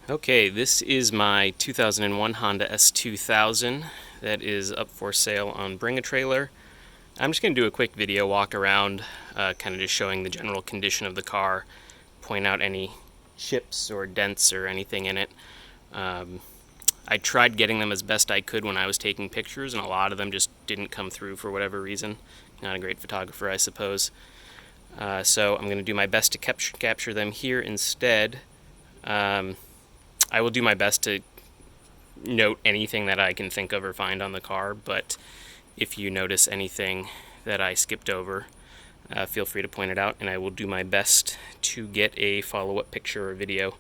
Okay, this is my 2001 Honda S2000 that is up for sale on Bring a Trailer. I'm just going to do a quick video walk around, kind of just showing the general condition of the car, point out any chips or dents or anything in it. I tried getting them as best I could when I was taking pictures, and a lot of them just didn't come through for whatever reason. Not a great photographer, I suppose. So I'm going to do my best to capture them here instead. I will do my best to note anything that I can think of or find on the car, but if you notice anything that I skipped over, feel free to point it out, and I will do my best to get a follow-up picture or video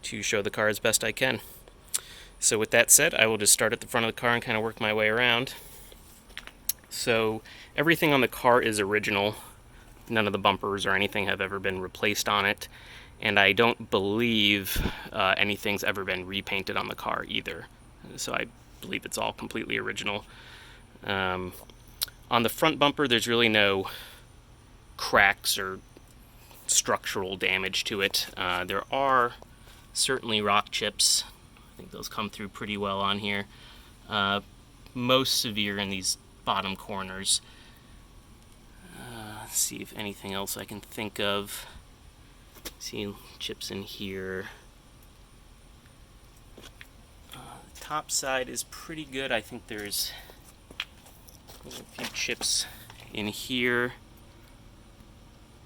to show the car as best I can. So with that said, I will just start at the front of the car and kind of work my way around. So everything on the car is original. None of the bumpers or anything have ever been replaced on it, and I don't believe anything's ever been repainted on the car either. So I believe it's all completely original. On the front bumper, there's really no cracks or structural damage to it. There are certainly rock chips. I think those come through pretty well on here. Most severe in these bottom corners. Let's see if anything else I can think of. See chips in here. The top side is pretty good. I think there's a few chips in here.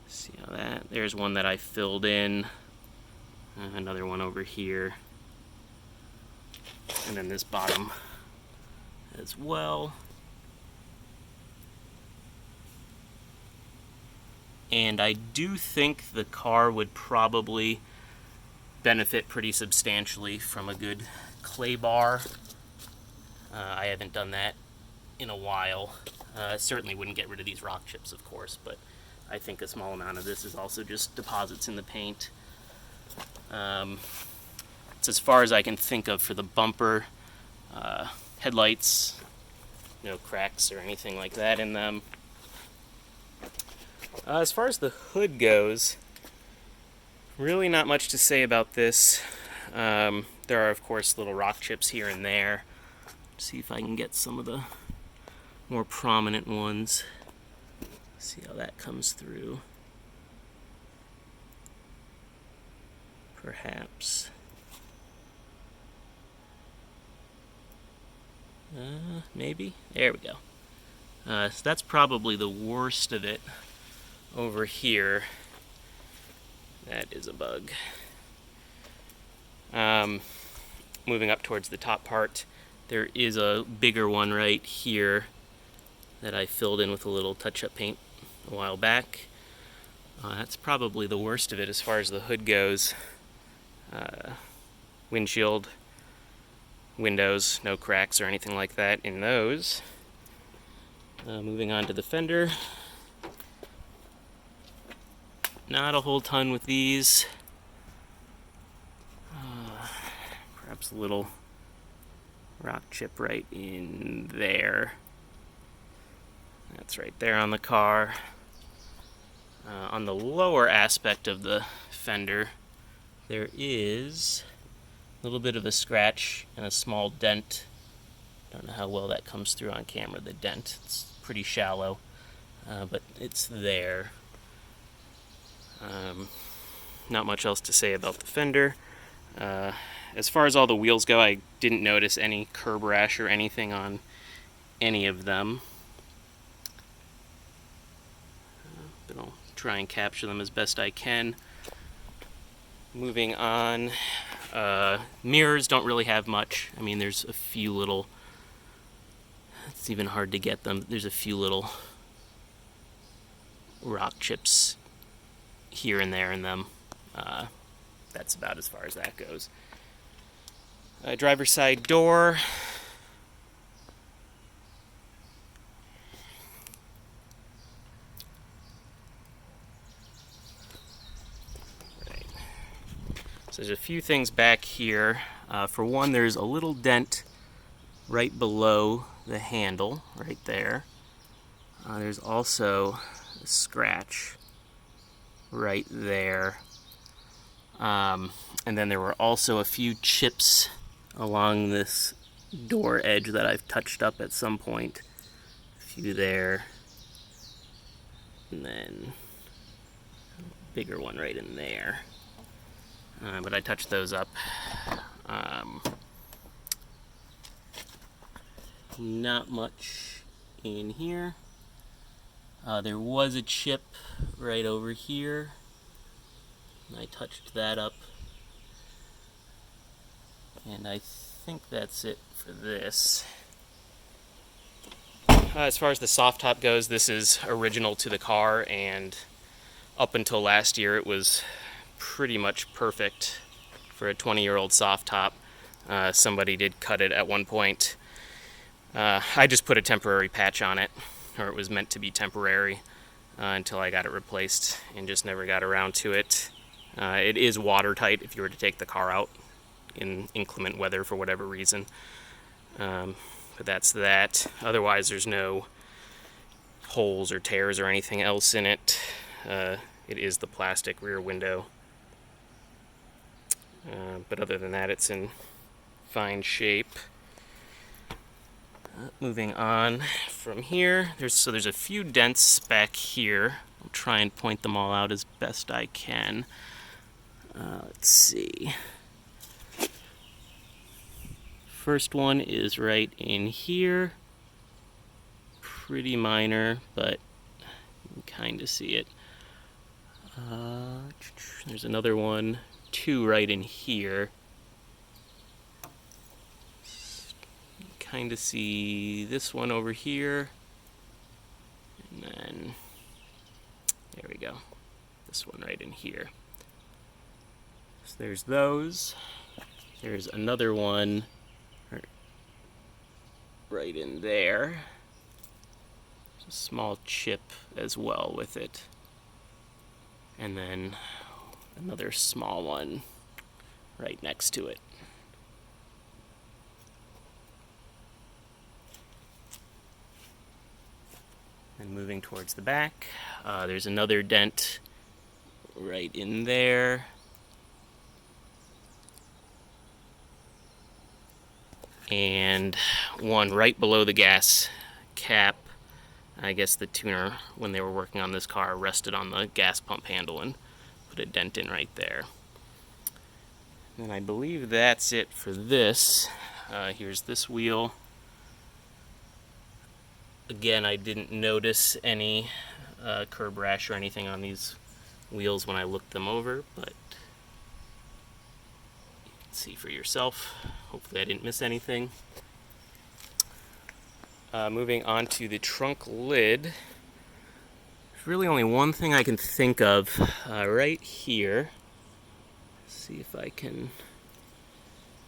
See how that, there's one that I filled in. Another one over here. And then this bottom as well. And I do think the car would probably benefit pretty substantially from a good clay bar. I haven't done that in a while. Certainly wouldn't get rid of these rock chips, of course, but I think a small amount of this is also just deposits in the paint. It's as far as I can think of for the bumper. Headlights, no cracks or anything like that in them. As far as the hood goes, really not much to say about this. There are, of course, little rock chips here and there. See if I can get some of the more prominent ones. See how that comes through. Perhaps. Maybe. There we go. So that's probably the worst of it. Over here, that is a bug. Moving up towards the top part, there is a bigger one right here that I filled in with a little touch-up paint a while back. That's probably the worst of it as far as the hood goes. Windshield, windows, no cracks or anything like that in those. Moving on to the fender. Not a whole ton with these. Perhaps a little rock chip right in there. That's right there on the car. On the lower aspect of the fender, there is a little bit of a scratch and a small dent. Don't know how well that comes through on camera, the dent. It's pretty shallow, but it's there. Not much else to say about the fender. As far as all the wheels go, I didn't notice any curb rash or anything on any of them. But I'll try and capture them as best I can. Moving on, mirrors don't really have much. I mean, there's a few little, it's even hard to get them. There's a few little rock chips here and there in them. That's about as far as that goes. Driver's side door. Right. So there's a few things back here. For one, there's a little dent right below the handle, right there. There's also a scratch right there And then there were also a few chips along this door edge that I've touched up at some point. A few there. And then a bigger one right in there. But I touched those up. Not much in here. There was a chip right over here. I touched that up. And I think that's it for this. As far as the soft top goes, this is original to the car, and up until last year it was pretty much perfect for a 20-year-old soft top. Somebody did cut it at one point. I just put a temporary patch on it, or it was meant to be temporary, until I got it replaced and just never got around to it. It is watertight if you were to take the car out in inclement weather for whatever reason. But that's that. Otherwise, there's no holes or tears or anything else in it. It is the plastic rear window. But other than that, it's in fine shape. Moving on from here, there's a few dents back here. I'll try and point them all out as best I can. Let's see. First one is right in here. Pretty minor, but you can kind of see it. There's another one, two right in here. Kind of see this one over here, and then there we go, this one right in here. So there's those. There's another one right in there. There's a small chip as well with it, and then another small one right next to it. And moving towards the back, there's another dent right in there. And one right below the gas cap. I guess the tuner, when they were working on this car, rested on the gas pump handle and put a dent in right there. And I believe that's it for this. Here's this wheel. Again, I didn't notice any curb rash or anything on these wheels when I looked them over, but you can see for yourself. Hopefully I didn't miss anything. Moving on to the trunk lid. There's really only one thing I can think of right here. Let's see if I can...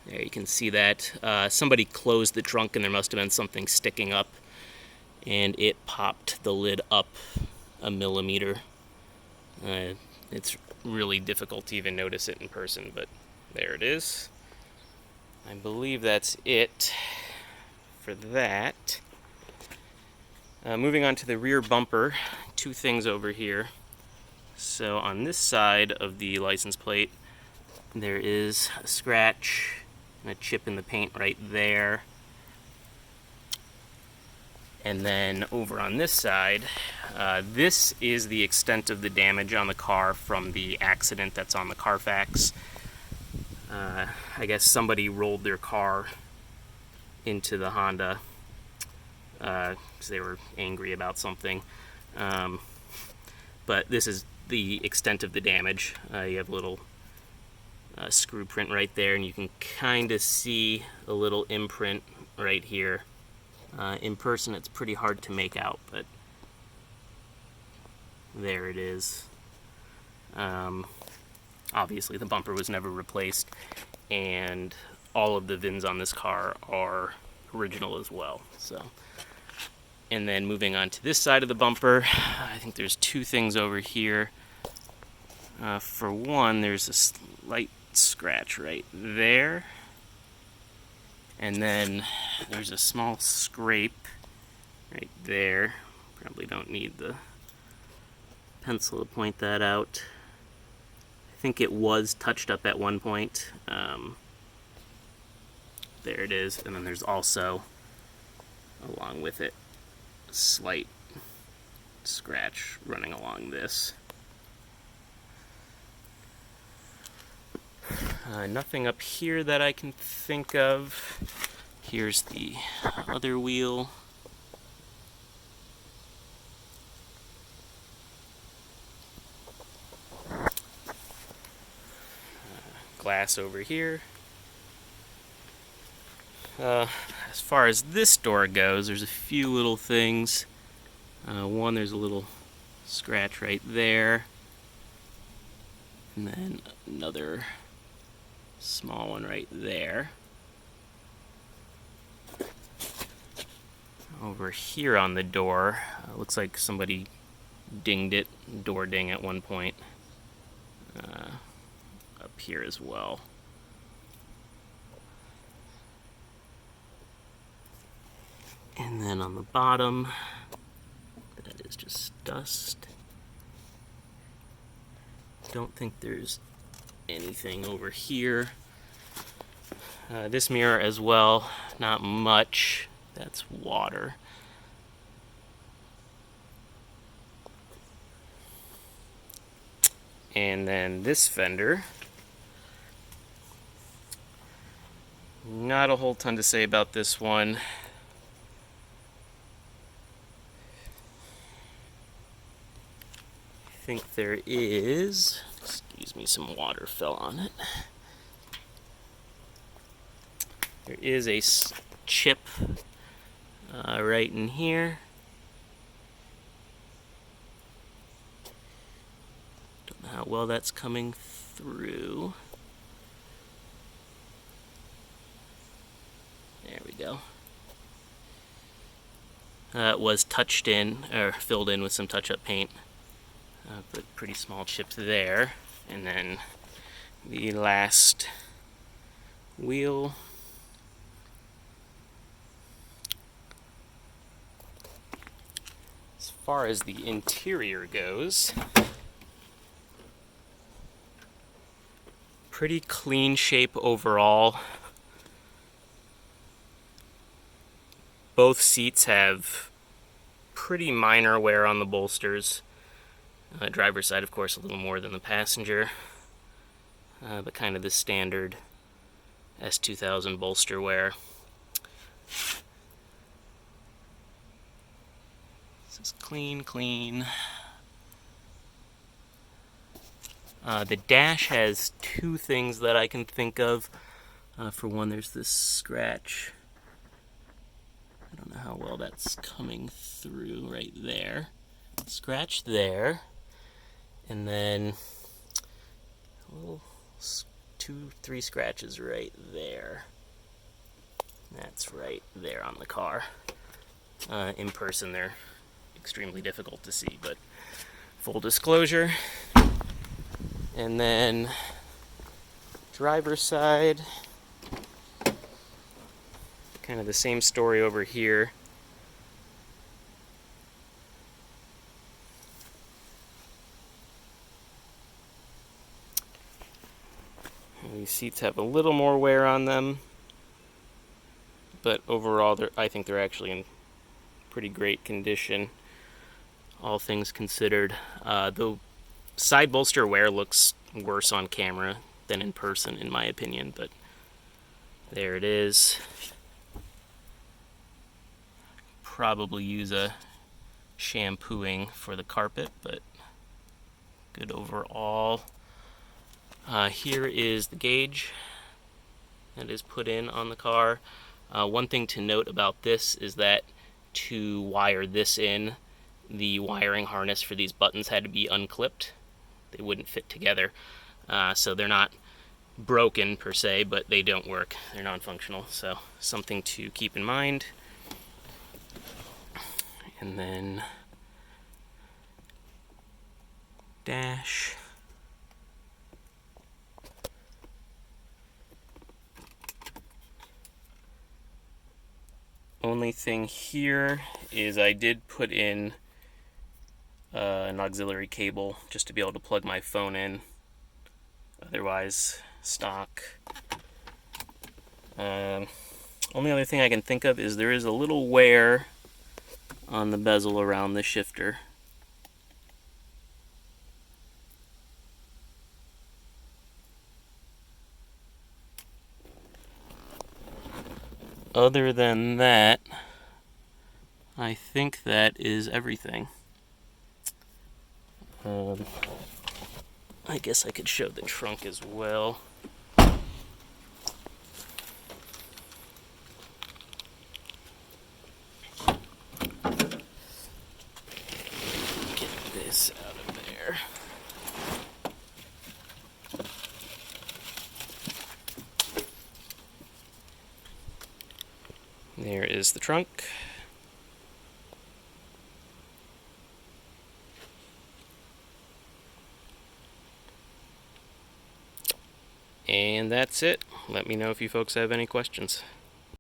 There, you can see that. Somebody closed the trunk and there must have been something sticking up, and it popped the lid up a millimeter. It's really difficult to even notice it in person, but there it is. I believe that's it for that. Moving on to the rear bumper, two things over here. So on this side of the license plate, there is a scratch and a chip in the paint right there. And then over on this side, this is the extent of the damage on the car from the accident that's on the Carfax. I guess somebody rolled their car into the Honda because they were angry about something. But this is the extent of the damage. You have a little screw print right there, and you can kind of see a little imprint right here. In person it's pretty hard to make out, but there it is. Obviously the bumper was never replaced, and all of the VINs on this car are original as well. So, and then moving on to this side of the bumper, I think there's two things over here. For one, there's a slight scratch right there. And then there's a small scrape right there. Probably don't need the pencil to point that out. I think it was touched up at one point. There it is, and then there's also, along with it, a slight scratch running along this. Nothing up here that I can think of. Here's the other wheel. Glass over here. As far as this door goes, there's a few little things. One, there's a little scratch right there, and then another small one right there. Over here on the door, looks like somebody dinged it, door ding at one point. Up here as well. And then on the bottom, that is just dust. Don't think there's anything over here. This mirror as well, not much. That's water. And then this fender, not a whole ton to say about this one. I think there is, excuse me, some water fell on it. There is a chip right in here. Don't know how well that's coming through. There we go. It was touched in, or filled in with some touch-up paint. But pretty small chips there. And then the last wheel. As far as the interior goes, pretty clean shape overall. Both seats have pretty minor wear on the bolsters. Driver's side, of course, a little more than the passenger, but kind of the standard S2000 bolster wear. This is clean. The dash has two things that I can think of. For one, there's this scratch. I don't know how well that's coming through right there. Scratch there. And then a little 2-3 scratches right there. That's right there on the car. In person, they're extremely difficult to see, but full disclosure. And then driver's side, kind of the same story over here. These seats have a little more wear on them, but overall I think they're actually in pretty great condition, all things considered. The side bolster wear looks worse on camera than in person, in my opinion, but there it is. Probably use a shampooing for the carpet, but good overall. Here is the gauge that is put in on the car. One thing to note about this is that to wire this in, the wiring harness for these buttons had to be unclipped. They wouldn't fit together. So they're not broken per se, but they don't work. They're non-functional, so something to keep in mind. And then dash. Only thing here is I did put in an auxiliary cable just to be able to plug my phone in Otherwise, stock. Only other thing I can think of is there is a little wear on the bezel around the shifter. Other than that, I think that is everything. I guess I could show the trunk as well. Get this out of there. There is the trunk. And that's it. Let me know if you folks have any questions.